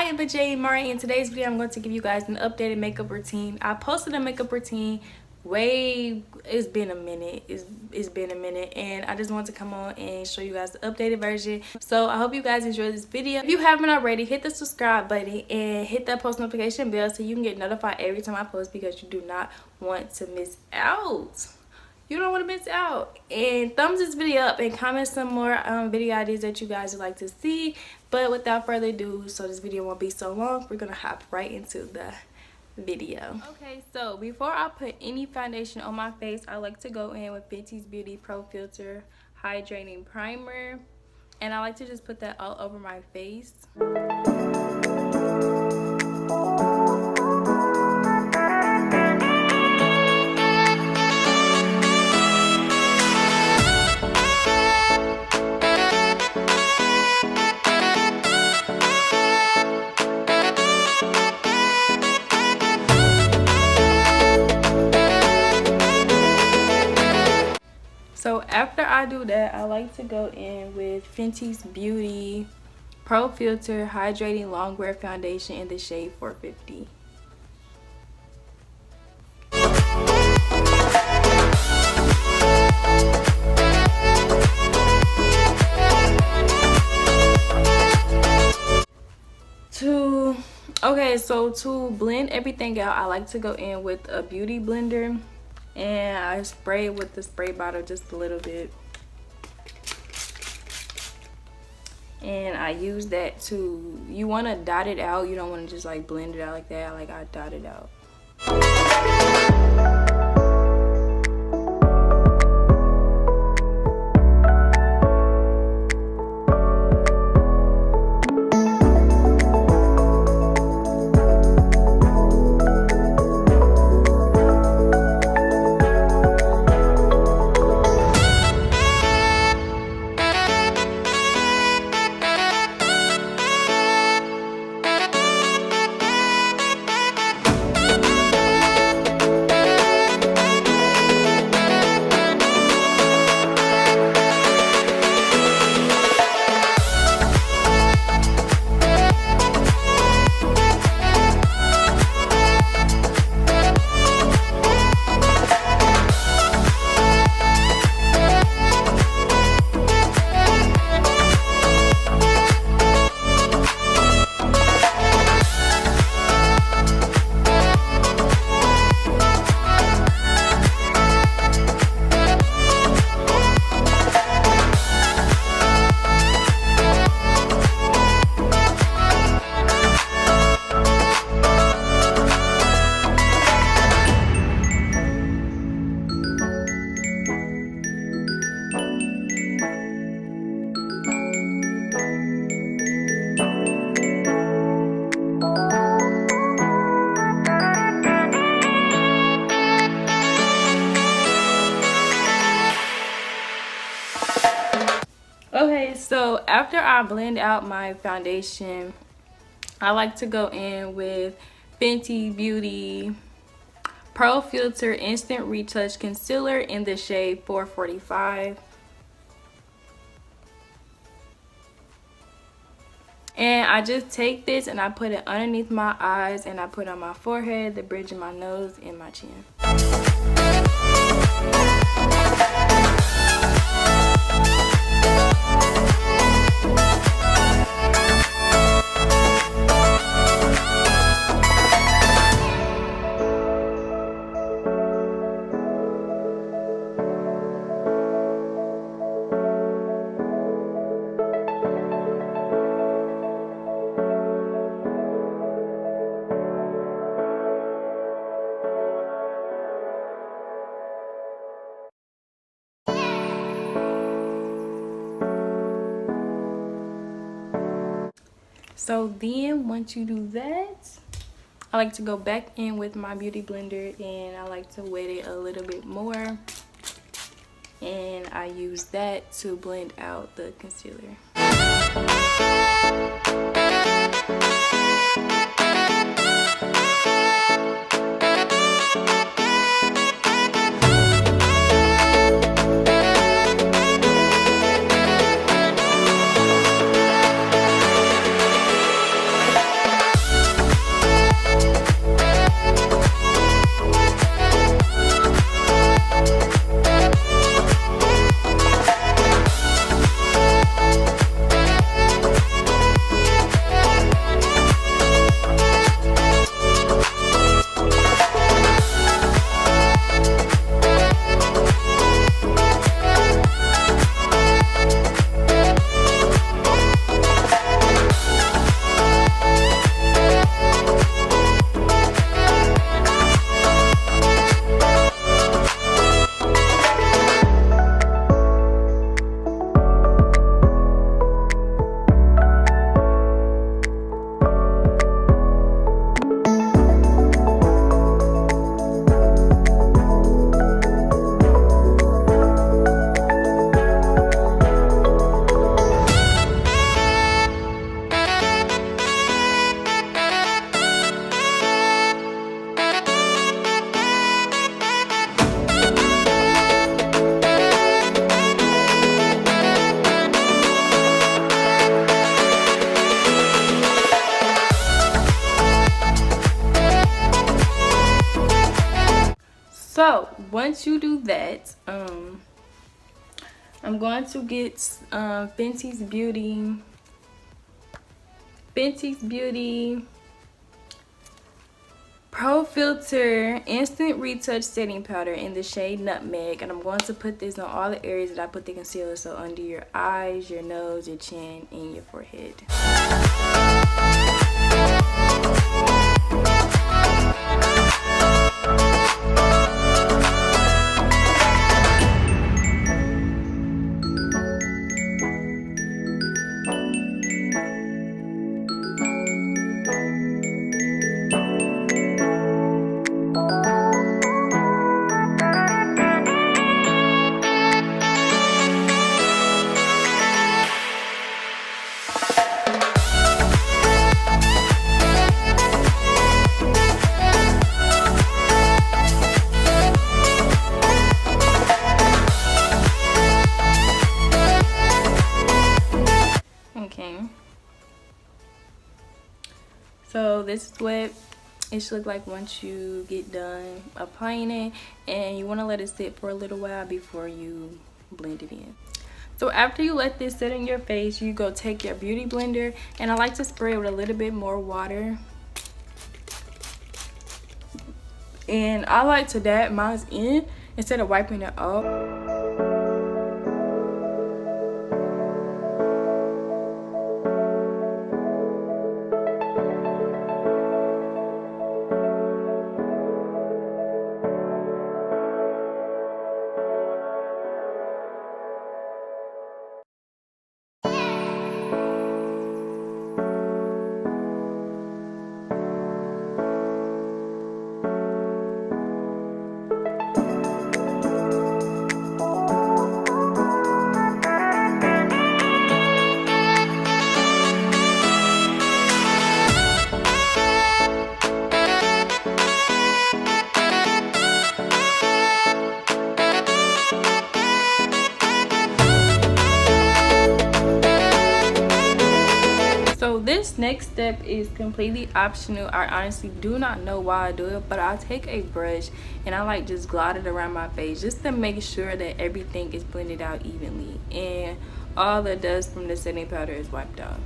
Hi, I'm Emaree. In today's video, I'm going to give you guys an updated makeup routine. I posted a makeup routine it's been a minute. It's been a minute, and I just want to come on and show you guys the updated version. So I hope you guys enjoyed this video. If you haven't already, hit the subscribe button and hit that post notification bell so you can get notified every time I post, because you do not want to miss out. You don't want to miss out. And thumbs this video up and comment some more video ideas that you guys would like to see. But without further ado, so this video won't be so long, we're gonna hop right into the video. Okay, so before I put any foundation on my face, I like to go in with Fenty's Beauty Pro Filter Hydrating Primer, and I like to just put that all over my face. So after I do that, I like to go in with Fenty's Beauty Pro Filter Hydrating Longwear Foundation in the shade 450. So to blend everything out, I like to go in with a beauty blender. And I spray it with the spray bottle just a little bit. And I use that to, you want to dot it out. You don't want to just like blend it out like that. Like I dot it out. Okay, so after I blend out my foundation, I like to go in with Fenty Beauty Pro Filter Instant Retouch Concealer in the shade 445. And I just take this and I put it underneath my eyes, and I put it on my forehead, the bridge of my nose, and my chin. So then once you do that, I like to go back in with my beauty blender, and I like to wet it a little bit more, and I use that to blend out the concealer. So once you do that, I'm going to get Fenty's Beauty Pro Filter Instant Retouch Setting Powder in the shade Nutmeg, and I'm going to put this on all the areas that I put the concealer, so under your eyes, your nose, your chin, and your forehead. So this is what it should look like once you get done applying it, and you want to let it sit for a little while before you blend it in. So after you let this sit in your face, you go take your beauty blender, and I like to spray it with a little bit more water, and I like to dab mine in instead of wiping it off. This next step is completely optional. I honestly do not know why I do it, but I take a brush and I like just glide it around my face just to make sure that everything is blended out evenly and all the dust from the setting powder is wiped off.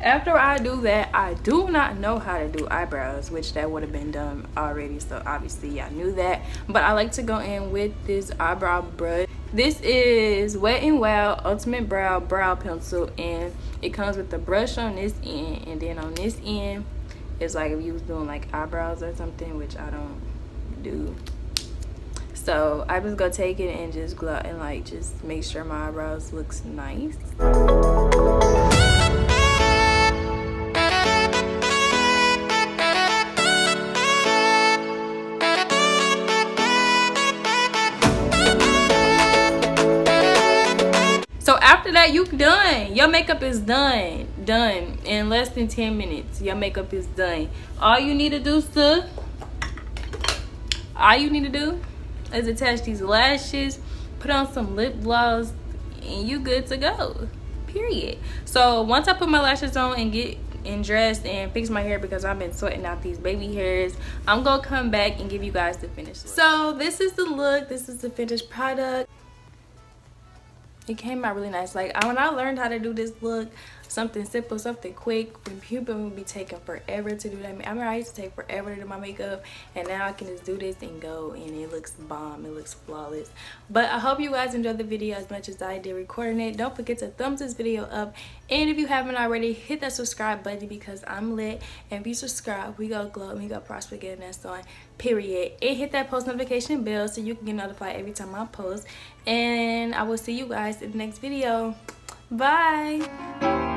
After I do that, I do not know how to do eyebrows, which that would have been done already, so obviously I knew that. But I like to go in with this eyebrow brush. This is Wet n Wild Ultimate Brow Pencil, and it comes with the brush on this end, and then on this end it's like if you was doing like eyebrows or something, which I don't do. So I just go take it and just glue and like just make sure my eyebrows looks nice. So after that, you done. Your makeup is done. Done. In less than 10 minutes, your makeup is done. All you need to do is attach these lashes, put on some lip gloss, and you good to go. Period. So once I put my lashes on and get dressed and fix my hair, because I've been sweating out these baby hairs, I'm gonna come back and give you guys the finished look. So this is the look. This is the finished product. It came out really nice. Like when I learned how to do this look, something simple, something quick, when people would be taking forever to do that. I mean, I used to take forever to do my makeup, and now I can just do this and go, and it looks bomb. It looks flawless. But I hope you guys enjoyed the video as much as I did recording it. Don't forget to thumbs this video up, and if you haven't already, hit that subscribe button, because I'm lit, and if you subscribe, we go glow and we go prosper, getting that on, period. And hit that post notification bell so you can get notified every time I post, and I will see you guys in the next video. Bye.